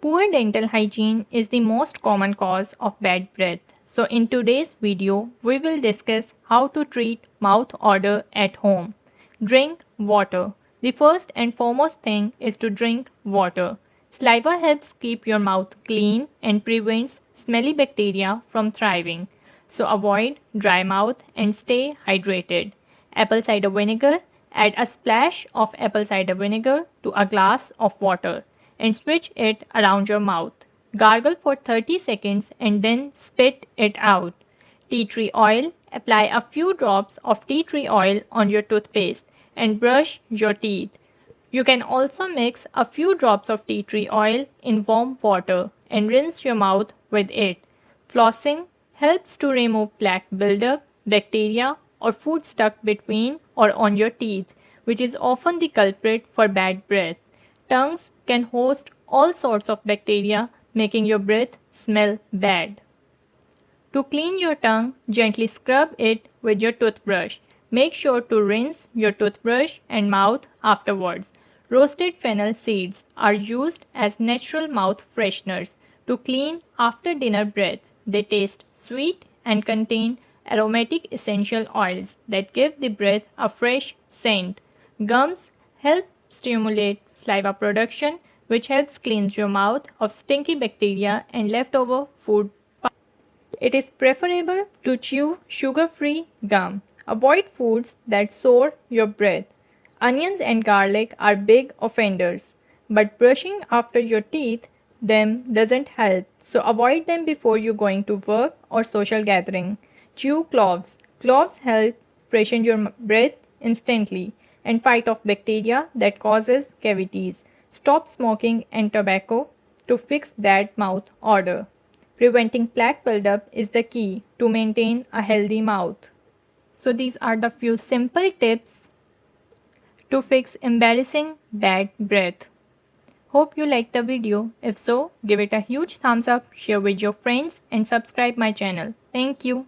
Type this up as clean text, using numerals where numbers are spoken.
Poor dental hygiene is the most common cause of bad breath. So in today's video, we will discuss how to treat mouth odor at home. Drink water. The first and foremost thing is to drink water. Saliva helps keep your mouth clean and prevents smelly bacteria from thriving. So avoid dry mouth and stay hydrated. Apple cider vinegar. Add a splash of apple cider vinegar to a glass of water and switch it around your mouth. Gargle for 30 seconds and then spit it out. Tea tree oil. Apply a few drops of tea tree oil on your toothpaste and brush your teeth. You can also mix a few drops of tea tree oil in warm water and rinse your mouth with it. Flossing helps to remove plaque buildup, bacteria, or food stuck between or on your teeth, which is often the culprit for bad breath. Tongues can host all sorts of bacteria, making your breath smell bad. To clean your tongue, gently scrub it with your toothbrush. Make sure to rinse your toothbrush and mouth afterwards. Roasted fennel seeds are used as natural mouth fresheners to clean after dinner breath. They taste sweet and contain aromatic essential oils that give the breath a fresh scent. Gums help stimulate saliva production, which helps cleanse your mouth of stinky bacteria and leftover food. It is preferable to chew sugar-free gum. Avoid foods that sour your breath. Onions and garlic are big offenders, but brushing after your teeth them doesn't help, so avoid them before you going to work or social gathering. Chew cloves. Cloves help freshen your breath instantly and fight off bacteria that causes cavities. Stop smoking and tobacco to fix that mouth odor. Preventing plaque buildup is the key to maintain a healthy mouth. So these are the few simple tips to fix embarrassing bad breath. Hope you liked the video. If so, give it a huge thumbs up, share with your friends and subscribe my channel. Thank you.